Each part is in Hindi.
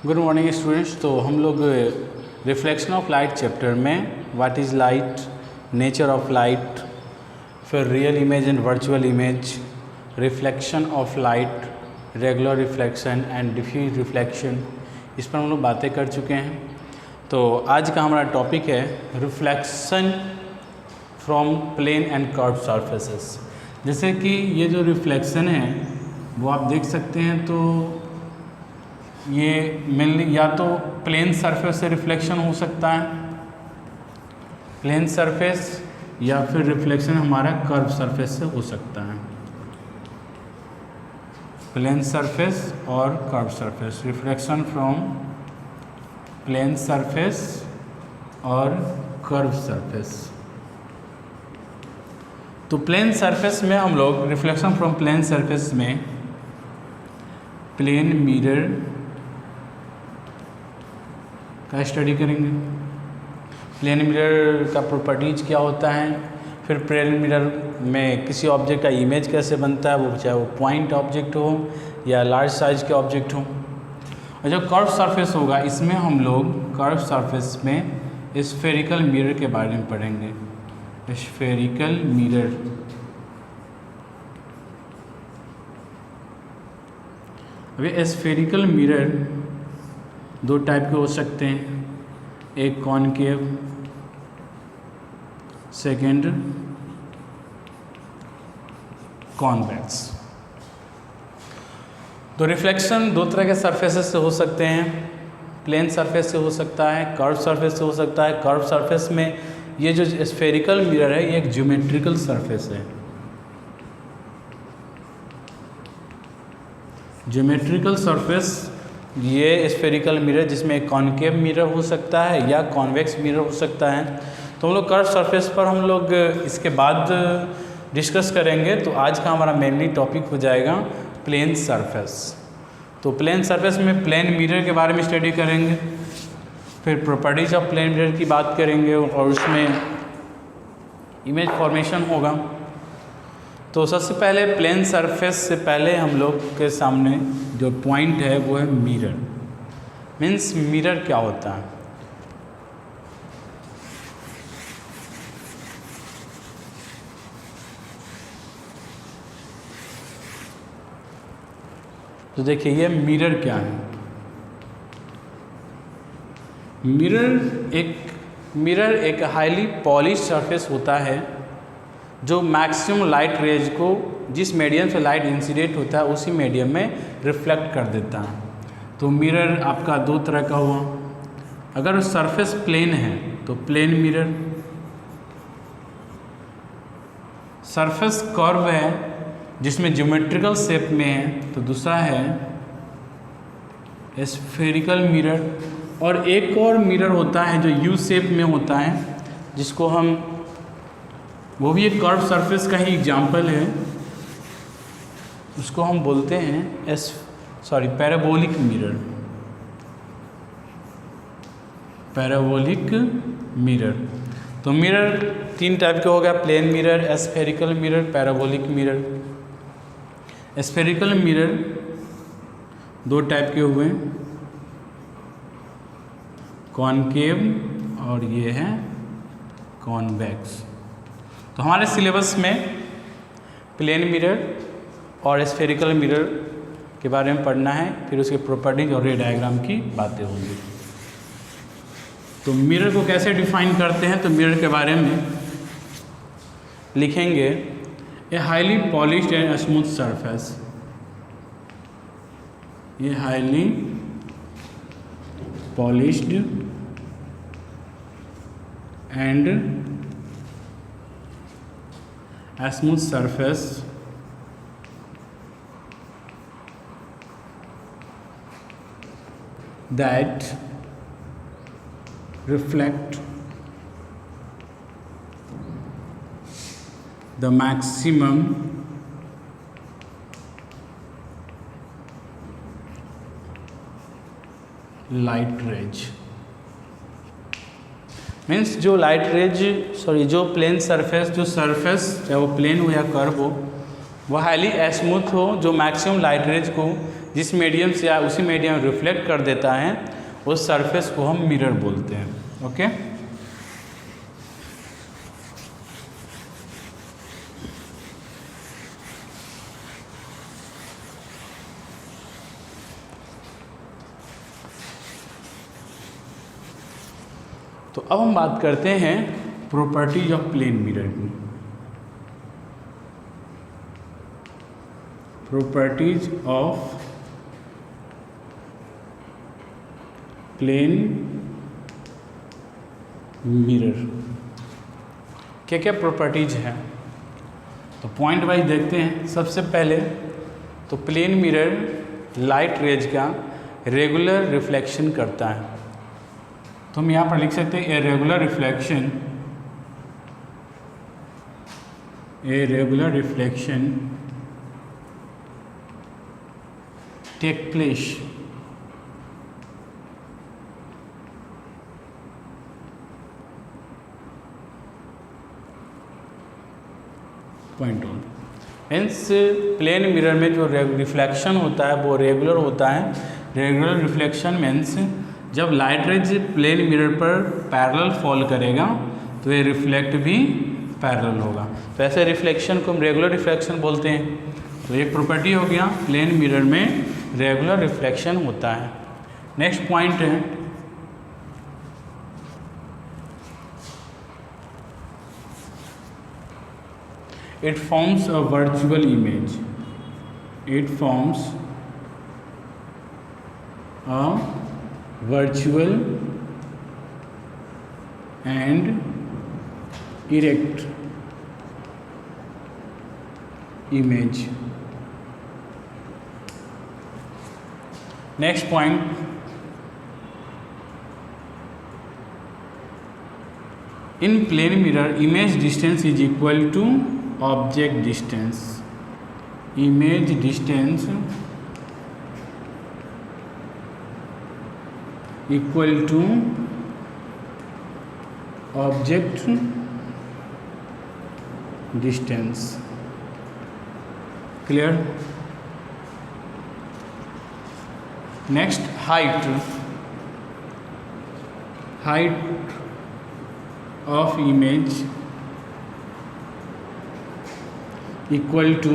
Good morning students. तो हम लोग रिफ्लेक्शन ऑफ लाइट चैप्टर में what is light, nature of light, फिर real image and virtual image, reflection of light, regular reflection and diffuse reflection, इस पर हम लोग बातें कर चुके हैं। तो आज का हमारा टॉपिक है reflection from plane and curve surfaces. जैसे कि ये जो रिफ्लेक्शन है वो आप देख सकते हैं, तो ये मेनली या तो प्लेन सरफेस से रिफ्लेक्शन हो सकता है, प्लेन सरफेस, या फिर रिफ्लेक्शन हमारा कर्व सरफेस से हो सकता है। प्लेन सरफेस और curve surface, reflection from plane surface और कर्व सरफेस। तो प्लेन सरफेस में हम लोग रिफ्लेक्शन फ्रॉम प्लेन सरफेस में प्लेन मिरर का स्टडी करेंगे। प्लेन मिरर का प्रॉपर्टीज क्या होता है, फिर प्लेन मिरर में किसी ऑब्जेक्ट का इमेज कैसे बनता है, वो चाहे वो पॉइंट ऑब्जेक्ट हो या लार्ज साइज के ऑब्जेक्ट हो। और जो कर्व सरफेस होगा इसमें हम लोग कर्व सरफेस में स्फेरिकल मिरर के बारे में पढ़ेंगे। स्फेरिकल मिरर, अभी स्फेरिकल मिरर दो टाइप के हो सकते हैं, एक कॉनकेव, सेकेंड कॉन्वेक्स। तो रिफ्लेक्शन दो तरह के सरफेसेस से हो सकते हैं, प्लेन सरफेस से हो सकता है, कर्व सरफेस से हो सकता है। कर्व सरफेस में ये जो स्फेरिकल मिरर है ये एक ज्योमेट्रिकल सरफेस है। ज्योमेट्रिकल सरफेस ये स्फेरिकल मिरर, जिसमें एक कॉनकेव मिरर हो सकता है या कॉन्वेक्स मिरर हो सकता है। तो हम लोग कर्व सरफेस पर हम लोग इसके बाद डिस्कस करेंगे। तो आज का हमारा मेनली टॉपिक हो जाएगा प्लेन सरफेस। तो प्लेन सरफेस में प्लेन मिरर के बारे में स्टडी करेंगे, फिर प्रॉपर्टीज ऑफ प्लेन मिरर की बात करेंगे और उसमें इमेज फॉर्मेशन होगा। तो सबसे पहले प्लेन सरफेस से पहले हम लोग के सामने जो पॉइंट है वो है मिरर। मीन्स मिरर क्या होता है। तो देखिए ये मिरर क्या है। मिरर एक हाईली पॉलिश सरफेस होता है जो मैक्सिमम लाइट रेज को, जिस मीडियम से लाइट इंसिडेंट होता है उसी मीडियम में रिफ्लेक्ट कर देता है। तो मिरर आपका दो तरह का हुआ। अगर सरफेस प्लेन है तो प्लेन मिरर, सरफेस कर्व है जिसमें ज्योमेट्रिकल शेप में है तो दूसरा है स्फेरिकल मिरर। और एक और मिरर होता है जो यू शेप में होता है, जिसको हम, वो भी एक कर्व सरफेस का ही एग्जाम्पल है, उसको हम बोलते हैं पैराबोलिक मिरर। Parabolic mirror. तो मिरर तीन टाइप के हो गया, plane mirror, spherical mirror, parabolic mirror. Spherical mirror दो टाइप के हुए, कॉनकेव और ये है कॉन्वेक्स। तो हमारे सिलेबस में प्लेन मिरर और स्फेरिकल मिरर के बारे में पढ़ना है, फिर उसके प्रॉपर्टीज और रे डायग्राम की बातें होंगी। तो मिरर को कैसे डिफाइन करते हैं, तो मिरर के बारे में लिखेंगे a highly polished and smooth surface. ये highly polished and smooth surface that reflect the maximum light rays। Means जो लाइट रेज, जो प्लेन सरफेस, जो सरफेस चाहे वो प्लेन हो या कर्व हो, वो हाईली स्मूथ हो, जो मैक्सिमम लाइट रेज को जिस मीडियम से उसी मीडियम रिफ्लेक्ट कर देता है उस सरफेस को हम मिरर बोलते हैं। ओके, तो अब हम बात करते हैं प्रॉपर्टीज ऑफ प्लेन मिरर की। प्रॉपर्टीज ऑफ प्लेन मिरर, क्या क्या प्रॉपर्टीज हैं, तो पॉइंट वाइज देखते हैं। सबसे पहले तो प्लेन मिरर लाइट रेज का रेगुलर रिफ्लेक्शन करता है, तो हम यहाँ पर लिख सकते हैं a regular reflection take place point on means plane mirror में जो रिफ्लेक्शन होता है वो रेगुलर होता है। रेगुलर रिफ्लेक्शन मीन्स जब लाइट रेज प्लेन मिरर पर पैरेलल फॉल करेगा तो ये रिफ्लेक्ट भी पैरेलल होगा, तो ऐसे रिफ्लेक्शन को हम रेगुलर रिफ्लेक्शन बोलते हैं। तो एक प्रॉपर्टी हो गया प्लेन मिरर में रेगुलर रिफ्लेक्शन होता है। नेक्स्ट पॉइंट है it forms a virtual image, it forms a virtual and erect image। Next point, in plane mirror image distance is equal to object distance, image distance equal to object distance। clear? Next, height of image equal to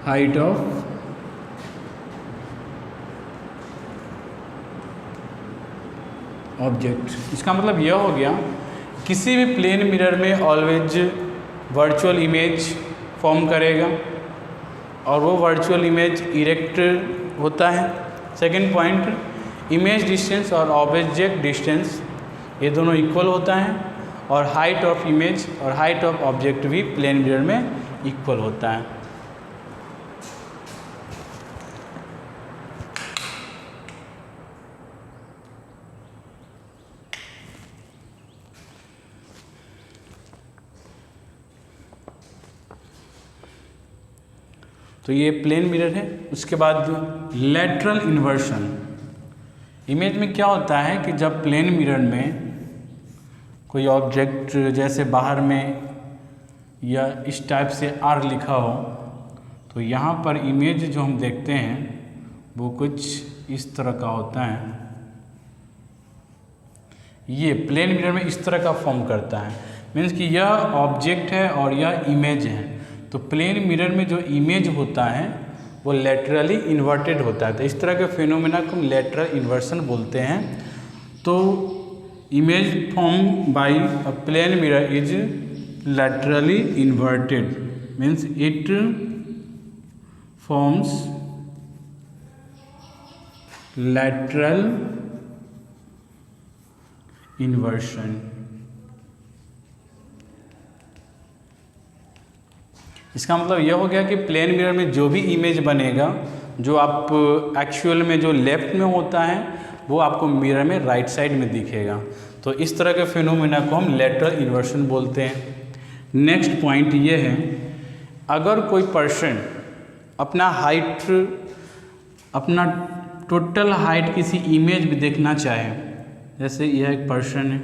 height of object. इसका मतलब यह हो गया किसी भी प्लेन मिरर में ऑलवेज वर्चुअल इमेज फॉर्म करेगा और वो वर्चुअल इमेज इरेक्ट होता है। सेकंड पॉइंट, इमेज डिस्टेंस और ऑब्जेक्ट डिस्टेंस ये दोनों इक्वल होता है और हाइट ऑफ इमेज और हाइट ऑफ ऑब्जेक्ट भी प्लेन मिरर में इक्वल होता है। तो ये प्लेन मिरर है। उसके बाद लेटरल इन्वर्शन, इमेज में क्या होता है कि जब प्लेन मिरर में कोई ऑब्जेक्ट जैसे बाहर में या इस टाइप से आर लिखा हो तो यहाँ पर इमेज जो हम देखते हैं वो कुछ इस तरह का होता है। ये प्लेन मिरर में इस तरह का फॉर्म करता है, मीन्स कि यह ऑब्जेक्ट है और यह इमेज है। तो प्लेन मिरर में जो इमेज होता है वो लेटरली इन्वर्टेड होता है, तो इस तरह के फिनोमेना को हम लेटरल इन्वर्सन बोलते हैं। तो image form by a plane mirror is laterally inverted, means it forms lateral inversion। इसका मतलब यह हो गया कि प्लेन मिरर में जो भी इमेज बनेगा, जो आप एक्चुअल में जो लेफ्ट में होता है वो आपको मिरर में राइट साइड में दिखेगा। तो इस तरह के फिनोमेना को हम लेटरल इन्वर्शन बोलते हैं। नेक्स्ट पॉइंट ये है, अगर कोई पर्सन अपना हाइट, अपना टोटल हाइट किसी इमेज में देखना चाहे, जैसे यह एक पर्सन है,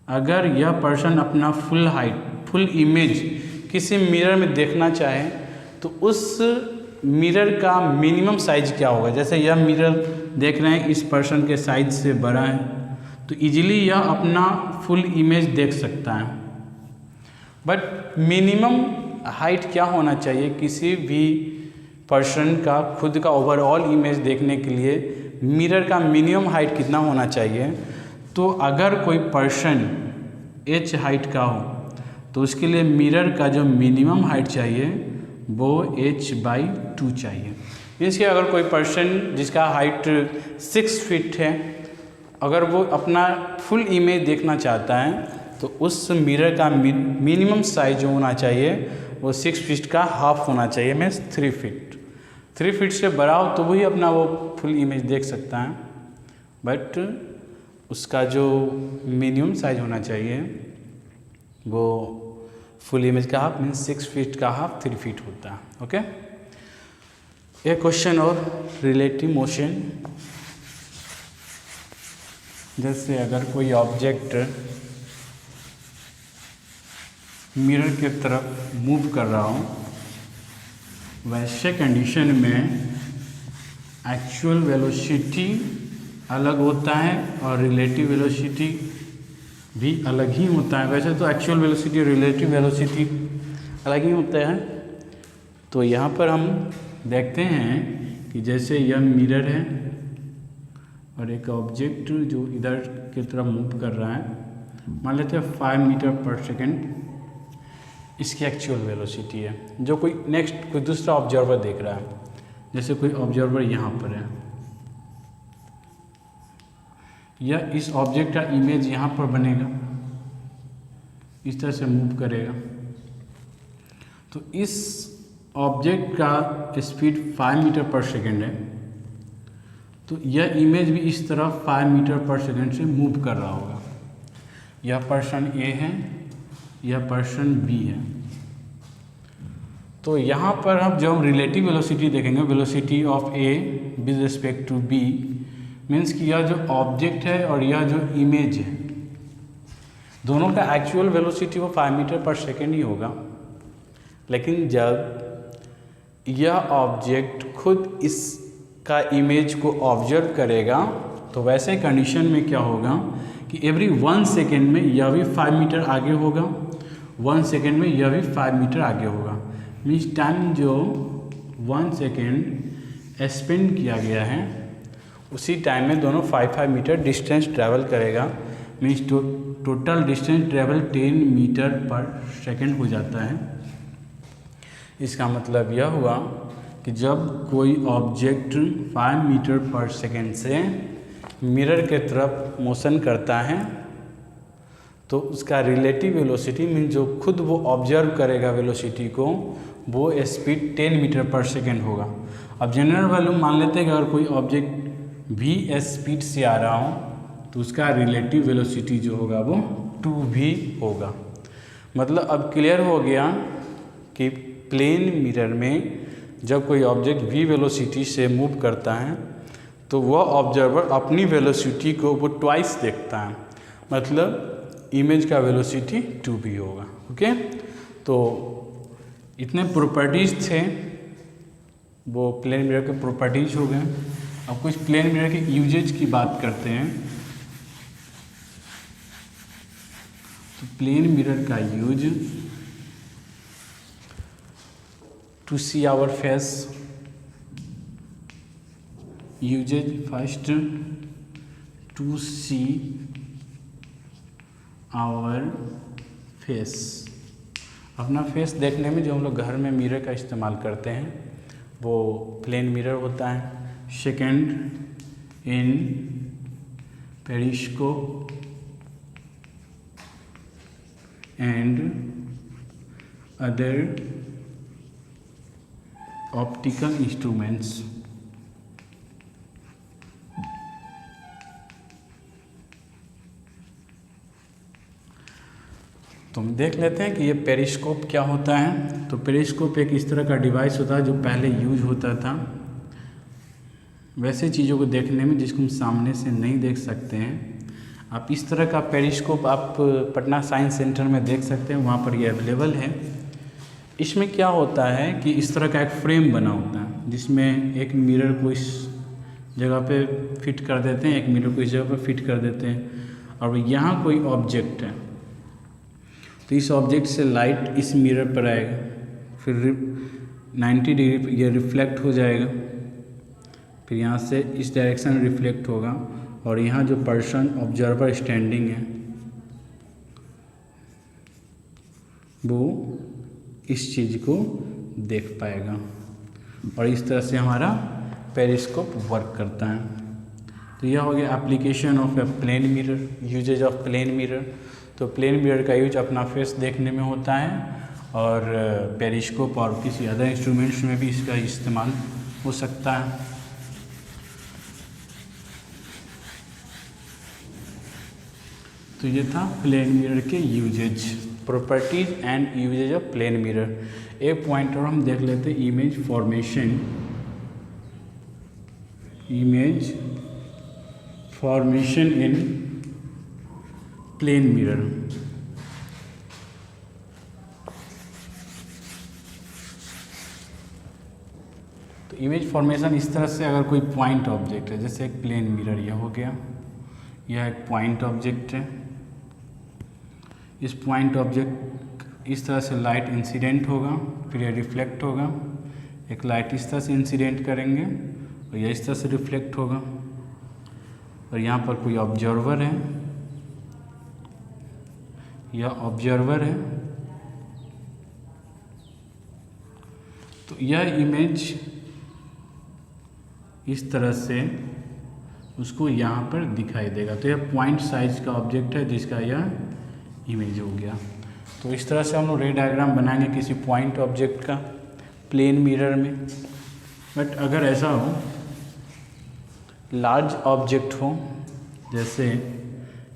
अगर यह पर्सन अपना फुल हाइट, फुल इमेज किसी मिरर में देखना चाहे तो उस मिरर का मिनिमम साइज क्या होगा। जैसे यह मिरर देख रहे हैं इस पर्सन के साइज से बड़ा है, तो इजीली यह अपना फुल इमेज देख सकता है। बट मिनिमम हाइट क्या होना चाहिए किसी भी पर्सन का खुद का ओवरऑल इमेज देखने के लिए, मिरर का मिनिमम हाइट कितना होना चाहिए। तो अगर कोई पर्सन h हाइट का हो तो उसके लिए मिरर का जो मिनिमम हाइट चाहिए वो h/2 चाहिए। मीन्स कि अगर कोई पर्सन जिसका हाइट 6 फीट है, अगर वो अपना फुल इमेज देखना चाहता है तो उस मिरर का मिनिमम साइज जो होना चाहिए वो 6 फीट का हाफ होना चाहिए, मीन्स 3 फीट। 3 फीट से बड़ा हो तो वही अपना वो फुल इमेज देख सकता है, बट उसका जो मिनिमम साइज होना चाहिए वो फुल इमेज का हाफ, मीन्स 6 फीट का हाफ 3 फीट होता है। ओके, एक क्वेश्चन और रिलेटिव मोशन। जैसे अगर कोई ऑब्जेक्ट मिरर की तरफ मूव कर रहा हो, वैसे कंडीशन में एक्चुअल वेलोसिटी अलग होता है और रिलेटिव वेलोसिटी भी अलग ही होता है। वैसे तो एक्चुअल वेलोसिटी और रिलेटिव वेलोसिटी अलग ही होता है। तो यहाँ पर हम देखते हैं कि जैसे यह मिरर है और एक ऑब्जेक्ट जो इधर की तरफ मूव कर रहा है, मान लेते हैं 5 मीटर पर सेकेंड इसकी एक्चुअल वेलोसिटी है, जो कोई नेक्स्ट कोई दूसरा ऑब्जर्वर देख रहा है। जैसे कोई ऑब्जर्वर यहाँ पर है, यह इस ऑब्जेक्ट का इमेज यहाँ पर बनेगा, इस तरह से मूव करेगा। तो इस ऑब्जेक्ट का स्पीड 5 मीटर पर सेकेंड है, तो यह इमेज भी इस तरह 5 मीटर पर सेकेंड से मूव कर रहा होगा। यह पर्सन ए है, यह पर्सन बी है। तो यहाँ पर जब हम रिलेटिव वेलोसिटी देखेंगे, velocity of A with respect to B, means कि यह जो ऑब्जेक्ट है और यह जो इमेज है, दोनों का एक्चुअल वेलोसिटी वो 5 मीटर पर सेकेंड ही होगा। लेकिन जब यह ऑब्जेक्ट खुद इसका इमेज को ऑब्जर्व करेगा तो वैसे कंडीशन में क्या होगा कि एवरी 1 सेकेंड में यह भी 5 मीटर आगे होगा, 1 सेकेंड में यह भी 5 मीटर आगे होगा। मीन्स टाइम जो 1 सेकेंड स्पेंड किया गया है उसी टाइम में दोनों 5 मीटर डिस्टेंस ट्रैवल करेगा। Means total distance travel 10 metre per second हो जाता है। इसका मतलब यह हुआ कि जब कोई ऑब्जेक्ट 5 मीटर पर सेकेंड से मिरर के तरफ मोशन करता है तो उसका रिलेटिव वेलोसिटी मीन जो खुद वो ऑब्जर्व करेगा वेलोसिटी को, वो स्पीड 10 मीटर पर सेकेंड होगा। अब जनरल वैल्यू मान लेते हैं कि अगर कोई ऑब्जेक्ट v स्पीड से आ रहा हो तो उसका रिलेटिव वेलोसिटी जो होगा वो 2v होगा। मतलब अब क्लियर हो गया कि प्लेन मिरर में जब कोई ऑब्जेक्ट v वेलोसिटी से मूव करता है तो वह ऑब्जर्वर अपनी वेलोसिटी को वो ट्वाइस देखता है, मतलब इमेज का वेलोसिटी 2v होगा। ओके, तो इतने प्रॉपर्टीज़ थे वो प्लेन मिरर के प्रॉपर्टीज़ हो गए। अब कुछ प्लेन मिरर के यूजेज की बात करते हैं। तो प्लेन मिरर का use to see our face, uses first to see our face, अपना फेस देखने में जो हम लोग घर में मिरर का इस्तेमाल करते हैं वो प्लेन मिरर होता है। Second, in periscope and other optical instruments. तो हम देख लेते हैं कि ये पेरिस्कोप क्या होता है। तो पेरिस्कोप एक इस तरह का डिवाइस होता है जो पहले यूज होता था वैसे चीज़ों को देखने में जिसको हम सामने से नहीं देख सकते हैं। आप इस तरह का पेरिस्कोप आप पटना साइंस सेंटर में देख सकते हैं, वहाँ पर ये अवेलेबल है। इसमें क्या होता है कि इस तरह का एक फ्रेम बना होता है जिसमें एक मिरर को इस जगह पे फिट कर देते हैं, एक मिरर को इस जगह पे फिट कर देते हैं, और यहाँ कोई ऑब्जेक्ट है तो इस ऑब्जेक्ट से लाइट इस मिरर पर आएगा, फिर 90 डिग्री ये रिफ्लेक्ट हो जाएगा, फिर यहाँ से इस डायरेक्शन में रिफ्लेक्ट होगा, और यहाँ जो पर्सन ऑब्जर्वर स्टैंडिंग है वो इस चीज़ को देख पाएगा, और इस तरह से हमारा पेरिस्कोप वर्क करता है। तो यह हो गया application of a plane mirror, uses of plane mirror. तो प्लेन मिरर का यूज अपना फेस देखने में होता है, और पेरिस्कोप और किसी अदर इंस्ट्रूमेंट्स में भी इसका इस्तेमाल हो सकता है। तो ये था प्लेन मिरर के uses, properties and uses of plane mirror. एक पॉइंट और हम देख लेते हैं, image formation. Image formation in plane mirror. तो इमेज फॉर्मेशन इस तरह से, अगर कोई पॉइंट ऑब्जेक्ट है, जैसे एक प्लेन मिरर यह हो गया, यह एक पॉइंट ऑब्जेक्ट है। इस पॉइंट ऑब्जेक्ट इस तरह से लाइट इंसिडेंट होगा, फिर यह रिफ्लेक्ट होगा, एक लाइट इस तरह से इंसिडेंट करेंगे और यह इस तरह से रिफ्लेक्ट होगा, और यहाँ पर कोई ऑब्जर्वर है, यह ऑब्जर्वर है। तो यह इमेज इस तरह से उसको यहाँ पर दिखाई देगा। तो यह पॉइंट साइज का ऑब्जेक्ट है जिसका यह इमेज हो गया। तो इस तरह से हम लोग रे डायग्राम बनाएंगे किसी पॉइंट ऑब्जेक्ट का प्लेन मिरर में। बट अगर ऐसा हो, लार्ज ऑब्जेक्ट हो, जैसे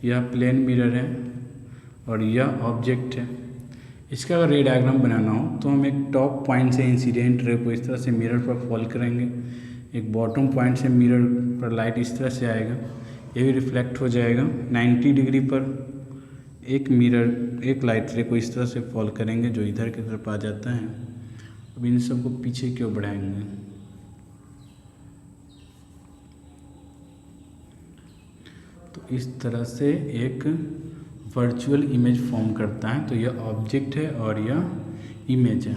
यह प्लेन मिरर है और यह ऑब्जेक्ट है, इसका अगर रे डायग्राम बनाना हो तो हम एक टॉप पॉइंट से इंसिडेंट रे को इस तरह से मिरर पर फॉल करेंगे, एक बॉटम पॉइंट से मिरर पर लाइट इस तरह से आएगा, ये भी रिफ्लेक्ट हो जाएगा 90 डिग्री पर। एक लाइट रे को इस तरह से फॉल करेंगे जो इधर की तरफ आ जाता है। अब इन सबको पीछे क्यों बढ़ाएंगे, तो इस तरह से एक वर्चुअल इमेज फॉर्म करता है। तो यह ऑब्जेक्ट है और यह इमेज है।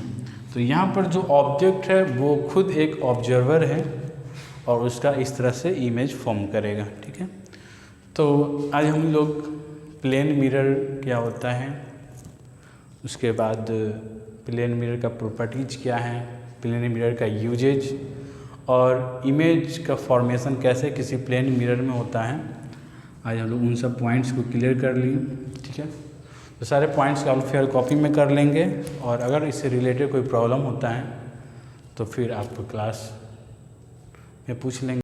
तो यहाँ पर जो ऑब्जेक्ट है वो खुद एक ऑब्जर्वर है और उसका इस तरह से इमेज फॉर्म करेगा। ठीक है, तो आज हम लोग प्लेन मिरर क्या होता है, उसके बाद प्लेन मिरर का प्रॉपर्टीज क्या है, प्लेन मिरर का यूजेज और इमेज का फॉर्मेशन कैसे किसी प्लेन मिरर में होता है, आज हम लोग उन सब पॉइंट्स को क्लियर कर लिए। ठीक है, तो सारे पॉइंट्स का आप फेयर कॉपी में कर लेंगे, और अगर इससे रिलेटेड कोई प्रॉब्लम होता है तो फिर आप क्लास में पूछ लेंगे।